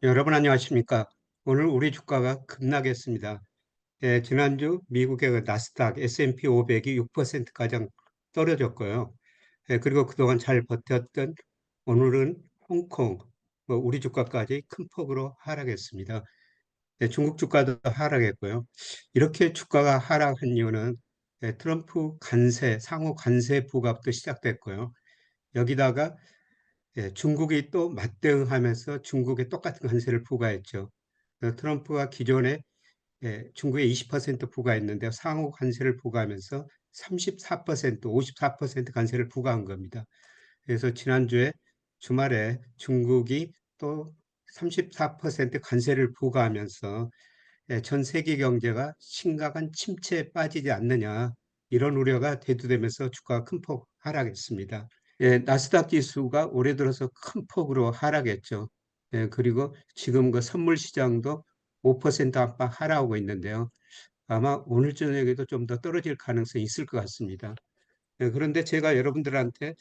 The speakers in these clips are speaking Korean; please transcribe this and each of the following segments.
여러분 안녕하십니까? 오늘 우리 주가가 급락했습니다. 지난주 미국의 그 나스닥 S&P 500이 6%가량 떨어졌고요. 그리고 그동안 잘 버텼던 오늘은 홍콩, 우리 주가까지 큰 폭으로 하락했습니다. 중국 주가도 하락했고요. 이렇게 주가가 하락한 이유는 트럼프 관세, 상호 관세 부과부터 시작됐고요. 여기다가 중국이 또 맞대응하면서 중국에 똑같은 관세를 부과했죠. 트럼프가 기존에 중국에 20% 부과했는데 상호 관세를 부과하면서 34%, 54% 관세를 부과한 겁니다. 그래서 지난주에 주말에 중국이 또 34% 관세를 부과하면서 전 세계 경제가 심각한 침체에 빠지지 않느냐 이런 우려가 대두되면서 주가가 큰 폭 하락했습니다. 나스닥 지수가 올해 들어서 큰 폭으로 하락했죠. 그리고 지금 그 선물 시장도 5% 안팎 하락하고 있는데요. 아마 오늘 저녁에도 좀 더 떨어질 가능성이 있을 것 같습니다. 그런데 제가 여러분들한테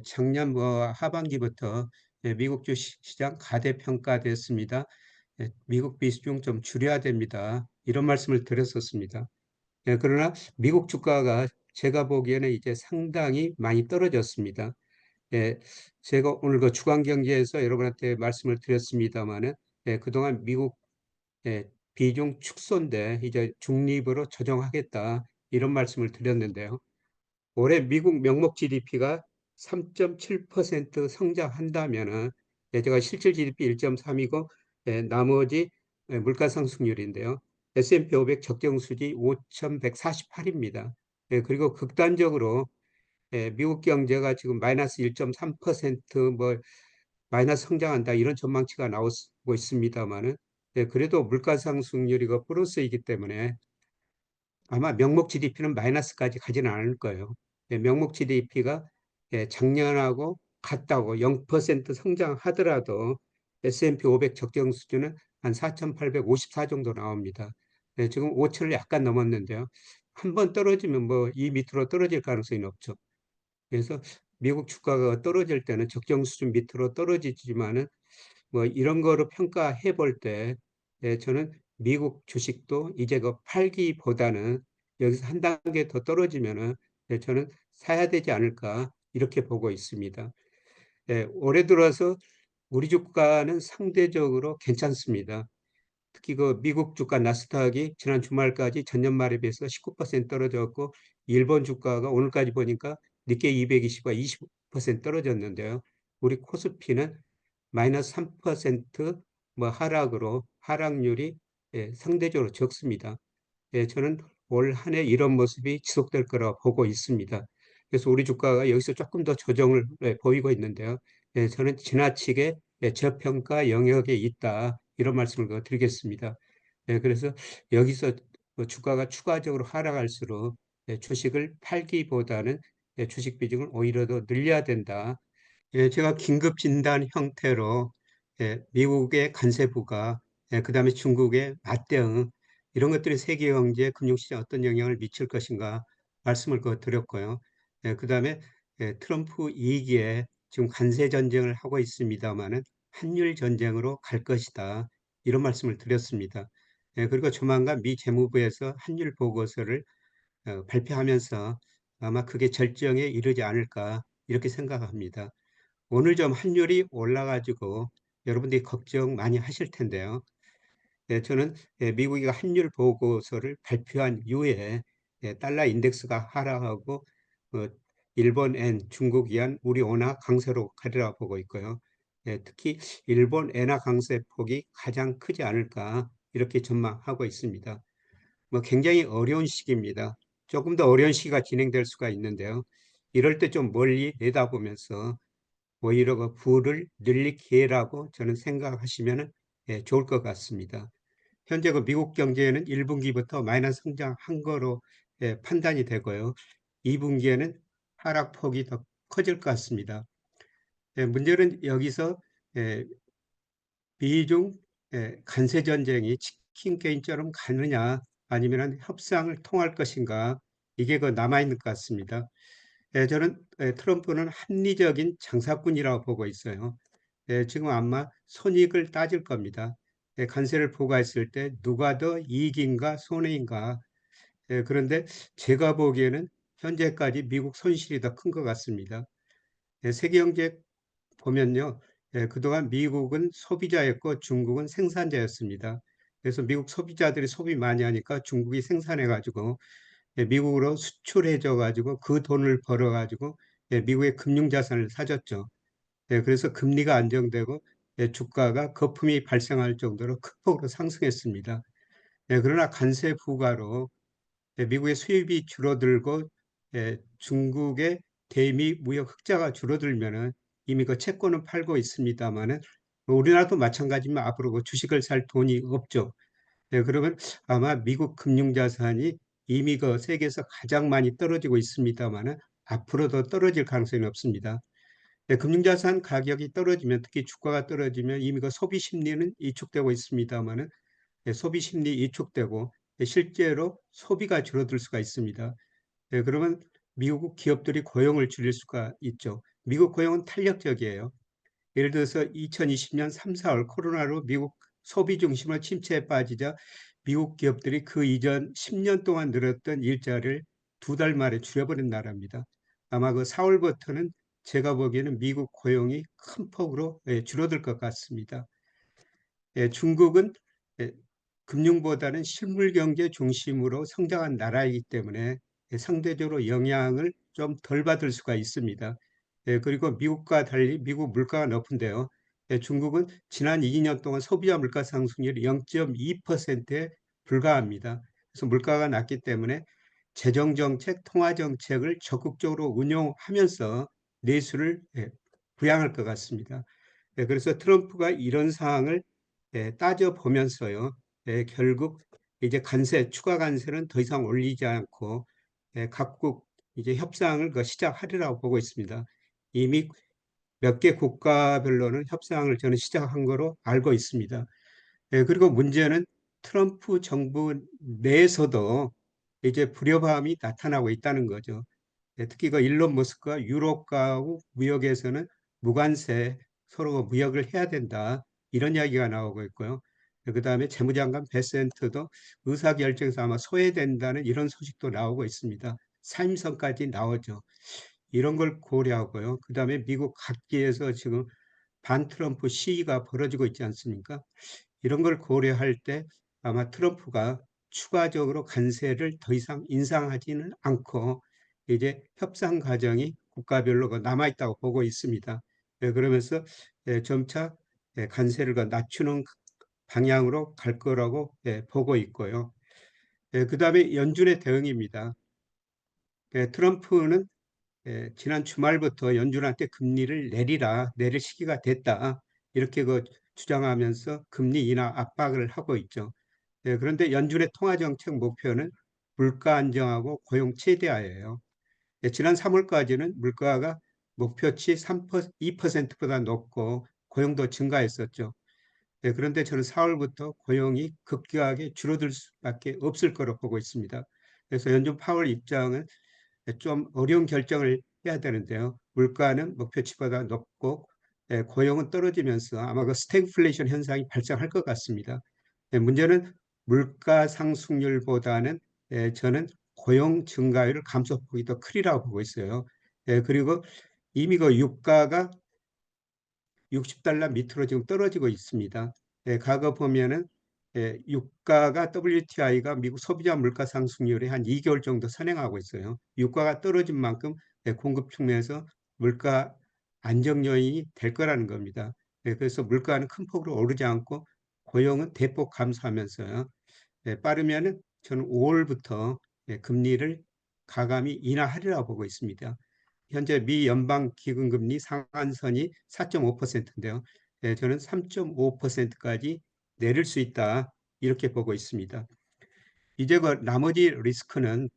작년 하반기부터 미국 주식시장 가대평가됐습니다. 미국 비중 좀 줄여야 됩니다. 이런 말씀을 드렸었습니다. 그러나 미국 주가가 제가 보기에는 이제 상당히 많이 떨어졌습니다. 예, 제가 오늘 그 주간 경제에서 여러분한테 말씀을 드렸습니다마는 그동안 미국 비중 축소인데 이제 중립으로 조정하겠다 이런 말씀을 드렸는데요. 올해 미국 명목 GDP가 3.7% 성장한다면은 제가 실질 GDP 1.3이고 나머지 물가 상승률인데요. S&P 500 적정 수지 5,148입니다. 그리고 극단적으로 미국 경제가 지금 마이너스 1.3% 마이너스 성장한다 이런 전망치가 나오고 있습니다만은 그래도 물가 상승률이 플러스이기 때문에 아마 명목 GDP는 마이너스까지 가지는 않을 거예요. 명목 GDP가 작년하고 같다고 0% 성장하더라도 S&P 500 적정 수준은 한 4,854 정도 나옵니다. 지금 5천을 약간 넘었는데요. 한 번 떨어지면 이 밑으로 떨어질 가능성이 높죠. 그래서 미국 주가가 떨어질 때는 적정 수준 밑으로 떨어지지만은 이런 거로 평가해 볼 때 저는 미국 주식도 이제 그 팔기보다는 여기서 한 단계 더 떨어지면은 저는 사야 되지 않을까 이렇게 보고 있습니다. 올해 들어서 우리 주가는 상대적으로 괜찮습니다. 특히 그 미국 주가 나스닥이 지난 주말까지 전년 말에 비해서 19% 떨어졌고 일본 주가가 오늘까지 보니까 니케이 220가 20% 떨어졌는데요. 우리 코스피는 마이너스 3% 하락으로 하락률이 상대적으로 적습니다. 저는 올 한 해 이런 모습이 지속될 거라고 보고 있습니다. 그래서 우리 주가가 여기서 조금 더 조정을 보이고 있는데요. 저는 지나치게 저평가 영역에 있다. 이런 말씀을 드리겠습니다. 그래서 여기서 주가가 추가적으로 하락할수록 주식을 팔기보다는 주식 비중을 오히려 더 늘려야 된다. 제가 긴급 진단 형태로 미국의 관세부가 그다음에 중국의 맞대응 이런 것들이 세계 경제 금융시장에 어떤 영향을 미칠 것인가 말씀을 드렸고요. 그다음에 트럼프 2기에 지금 관세 전쟁을 하고 있습니다마는 환율 전쟁으로 갈 것이다. 이런 말씀을 드렸습니다. 그리고 조만간 미 재무부에서 환율 보고서를 발표하면서 아마 그게 절정에 이르지 않을까 이렇게 생각합니다. 오늘 좀 환율이 올라가지고 여러분들이 걱정 많이 하실 텐데요. 저는 미국이 환율 보고서를 발표한 이후에 달러 인덱스가 하락하고 어, 일본 엔, 중국 위안, 우리 원화 강세로 가리라 보고 있고요. 특히 일본 엔화 강세 폭이 가장 크지 않을까 이렇게 전망하고 있습니다. 굉장히 어려운 시기입니다. 조금 더 어려운 시기가 진행될 수가 있는데요. 이럴 때 좀 멀리 내다보면서 오히려 그 부를 늘릴 기회라고 저는 생각하시면 좋을 것 같습니다. 현재 그 미국 경제는 1분기부터 마이너스 성장한 거로 판단이 되고요. 2분기에는 하락폭이 더 커질 것 같습니다. 문제는 여기서 미중 관세 전쟁이 치킨 게임처럼 가느냐 아니면 협상을 통할 것인가 이게 남아있는 것 같습니다. 저는 트럼프는 합리적인 장사꾼이라고 보고 있어요. 지금 아마 손익을 따질 겁니다. 관세를 부과했을 때 누가 더 이익인가 손해인가. 그런데 제가 보기에는 현재까지 미국 손실이 더 큰 것 같습니다. 세계 경제 보면요. 그동안 미국은 소비자였고 중국은 생산자였습니다. 그래서 미국 소비자들이 소비 많이 하니까 중국이 생산해가지고 미국으로 수출해줘가지고 그 돈을 벌어가지고 미국의 금융자산을 사줬죠. 그래서 금리가 안정되고 주가가 거품이 발생할 정도로 큰 폭으로 상승했습니다. 그러나 관세 부과로 미국의 수입이 줄어들고 중국의 대미 무역 흑자가 줄어들면은 이미 그 채권은 팔고 있습니다만은 우리나라도 마찬가지면 앞으로 그 주식을 살 돈이 없죠. 그러면 아마 미국 금융자산이 이미 그 세계에서 가장 많이 떨어지고 있습니다만은 앞으로 더 떨어질 가능성이 없습니다. 금융자산 가격이 떨어지면 특히 주가가 떨어지면 이미 그 소비 심리는 위축되고 있습니다만은 소비 심리 위축되고 실제로 소비가 줄어들 수가 있습니다. 그러면 미국 기업들이 고용을 줄일 수가 있죠. 미국 고용은 탄력적이에요. 예를 들어서 2020년 3, 4월 코로나로 미국 소비 중심으로 침체에 빠지자 미국 기업들이 그 이전 10년 동안 늘었던 일자리를 2달 만에 줄여버린 나라입니다. 아마 그 4월부터는 제가 보기에는 미국 고용이 큰 폭으로 줄어들 것 같습니다. 중국은 금융보다는 실물 경제 중심으로 성장한 나라이기 때문에 상대적으로 영향을 좀 덜 받을 수가 있습니다. 그리고 미국과 달리 미국 물가가 높은데요. 중국은 지난 2년 동안 소비자 물가 상승률이 0.2%에 불과합니다. 그래서 물가가 낮기 때문에 재정정책, 통화정책을 적극적으로 운용하면서 내수를 부양할 것 같습니다. 그래서 트럼프가 이런 사항을 따져보면서요. 결국 이제 관세, 추가 관세는 더 이상 올리지 않고 각국 이제 협상을 시작하리라고 보고 있습니다. 이미 몇 개 국가별로는 협상을 저는 시작한 거로 알고 있습니다. 그리고 문제는 트럼프 정부 내에서도 이제 불협화음이 나타나고 있다는 거죠. 특히 그 일론 머스크가 유럽과의 무역에서는 무관세 서로 무역을 해야 된다 이런 이야기가 나오고 있고요. 그 다음에 재무장관 베센트도 의사결정에서 아마 소외된다는 이런 소식도 나오고 있습니다. 사임선까지 나오죠. 이런 걸 고려하고요. 그 다음에 미국 각지에서 지금 반트럼프 시위가 벌어지고 있지 않습니까? 이런 걸 고려할 때 아마 트럼프가 추가적으로 관세를 더 이상 인상하지는 않고 이제 협상 과정이 국가별로 남아있다고 보고 있습니다. 그러면서 점차 관세를 낮추는 방향으로 갈 거라고 보고 있고요. 그 다음에 연준의 대응입니다. 트럼프는 지난 주말부터 연준한테 금리를 내리라, 내릴 시기가 됐다. 이렇게 주장하면서 금리 인하 압박을 하고 있죠. 그런데 연준의 통화정책 목표는 물가 안정하고 고용 최대화예요. 지난 3월까지는 물가가 목표치 2%보다 높고 고용도 증가했었죠. 그런데 저는 4월부터 고용이 급격하게 줄어들 수밖에 없을 거로 보고 있습니다. 그래서 연준 파월 입장은 좀 어려운 결정을 해야 되는데요. 물가는 목표치보다 높고 고용은 떨어지면서 아마 그 스태그플레이션 현상이 발생할 것 같습니다. 문제는 물가 상승률보다는 저는 고용 증가율을 감소폭이 더 크리라고 보고 있어요. 그리고 이미 그 유가가 60달러 밑으로 지금 떨어지고 있습니다. 과거 보면은 유가가 WTI가 미국 소비자 물가 상승률이 한 2개월 정도 선행하고 있어요. 유가가 떨어진 만큼 공급 측면에서 물가 안정 요인이 될 거라는 겁니다. 그래서 물가는 큰 폭으로 오르지 않고 고용은 대폭 감소하면서요. 빠르면은 저는 5월부터 금리를 가감히 인하하리라고 보고 있습니다. 현재 미 연방 기금금리 상한선이 4.5%인데요. 저는 3.5%까지 내릴 수 있다 이렇게 보고 있습니다. 이제 그 나머지 리스크는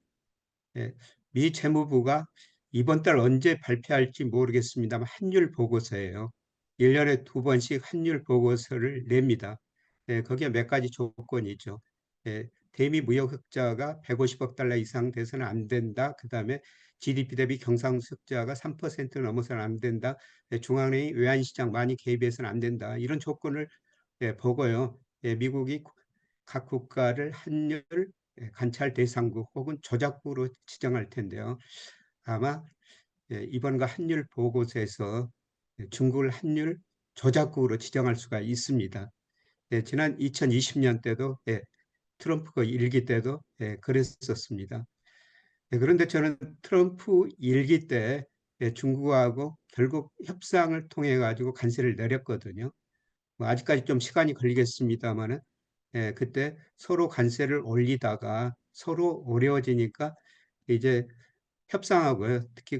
예, 미 재무부가 이번 달 언제 발표할지 모르겠습니다만 환율 보고서예요. 1년에 2번씩 환율 보고서를 냅니다. 거기에 몇 가지 조건이 있죠. 대미 무역 흑자가 150억 달러 이상 돼서는 안 된다. 그다음에 GDP 대비 경상수적자가 3% 넘어서는 안 된다. 중앙은행이 외환시장 많이 개입해서는 안 된다. 이런 조건을 보고요. 미국이 각 국가를 환율 관찰 대상국 혹은 조작국으로 지정할 텐데요. 아마 이번과 환율 보고서에서 중국을 환율 조작국으로 지정할 수가 있습니다. 지난 2020년 때도 트럼프가 일기 때도 그랬었습니다. 그런데 저는 트럼프 일기 때 중국하고 결국 협상을 통해 가지고 관세를 내렸거든요. 뭐 아직까지 좀 시간이 걸리겠습니다만은 그때 서로 관세를 올리다가 서로 어려워지니까 이제 협상하고요. 특히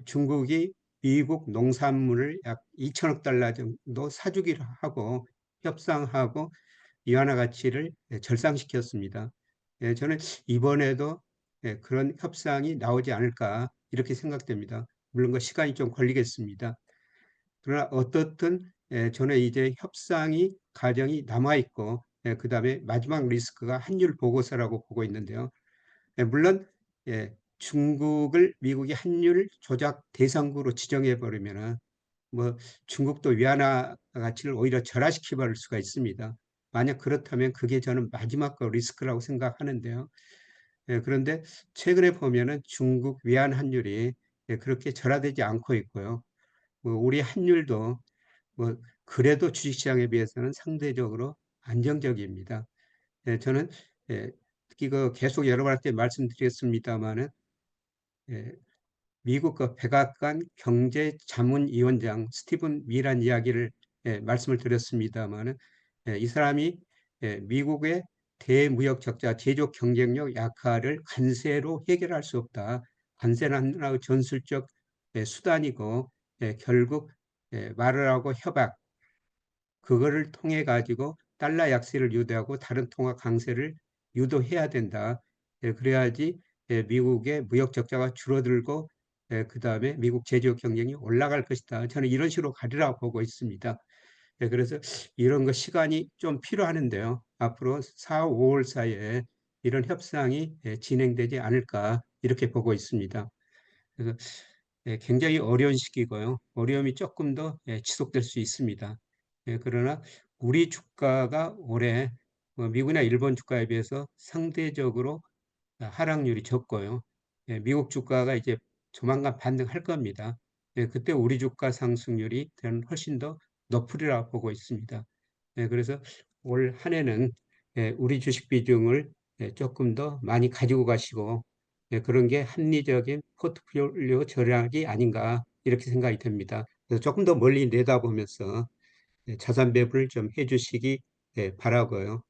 중국이 미국 농산물을 약 2천억 달러 정도 사주기로 하고 협상하고 위안화 가치를 절상시켰습니다. 저는 이번에도 그런 협상이 나오지 않을까 이렇게 생각됩니다. 물론 그 시간이 좀 걸리겠습니다. 그러나 어떻든 저는 이제 협상이 과정이 남아 있고 그다음에 마지막 리스크가 환율 보고서라고 보고 있는데요. 물론 중국을 미국이 환율 조작 대상국으로 지정해 버리면은 뭐 중국도 위안화 가치를 오히려 절하시켜 버릴 수가 있습니다. 만약 그렇다면 그게 저는 마지막 그 리스크라고 생각하는데요. 그런데 최근에 보면은 중국 위안 환율이 그렇게 절하되지 않고 있고요. 뭐 우리 환율도 뭐 그래도 주식시장에 비해서는 상대적으로 안정적입니다. 저는 특히 계속 여러 번한테 말씀드렸습니다마는 미국 그 백악관 경제자문위원장 스티븐 미란 이야기를 말씀을 드렸습니다마는 이 사람이 미국의 대무역 적자, 제조 경쟁력 약화를 관세로 해결할 수 없다. 관세는 하나의 전술적 수단이고 결국 말을 하고 협약 그거를 통해 가지고 달러 약세를 유도하고 다른 통화 강세를 유도해야 된다. 그래야지 미국의 무역 적자가 줄어들고 그다음에 미국 제조업 경쟁이 올라갈 것이다. 저는 이런 식으로 가리라고 보고 있습니다. 그래서 이런 거 시간이 좀 필요하는데요. 앞으로 4, 5월 사이에 이런 협상이 진행되지 않을까 이렇게 보고 있습니다. 그래서 굉장히 어려운 시기고요. 어려움이 조금 더 지속될 수 있습니다. 그러나 우리 주가가 올해 미국이나 일본 주가에 비해서 상대적으로 하락률이 적고요. 미국 주가가 이제 조만간 반등할 겁니다. 그때 우리 주가 상승률이 훨씬 더 높으리라 보고 있습니다. 그래서 올 한 해는 우리 주식 비중을 조금 더 많이 가지고 가시고 그런 게 합리적인 포트폴리오 전략이 아닌가 이렇게 생각이 됩니다. 그래서 조금 더 멀리 내다보면서 자산 배분을 좀 해주시기 바라고요.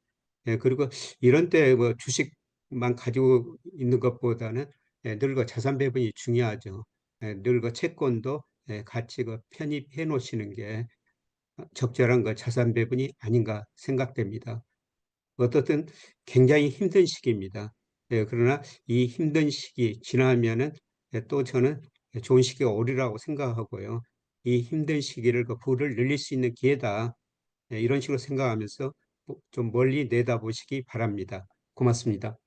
그리고 이런 때 뭐 주식만 가지고 있는 것보다는 늘그 자산 배분이 중요하죠. 늘그 채권도 같이 편입해 놓으시는 게 적절한 자산 배분이 아닌가 생각됩니다. 어떻든 굉장히 힘든 시기입니다. 그러나 이 힘든 시기 지나면은 또 저는 좋은 시기가 오리라고 생각하고요. 이 힘든 시기를 부를 늘릴 수 있는 기회다. 이런 식으로 생각하면서 좀 멀리 내다보시기 바랍니다. 고맙습니다.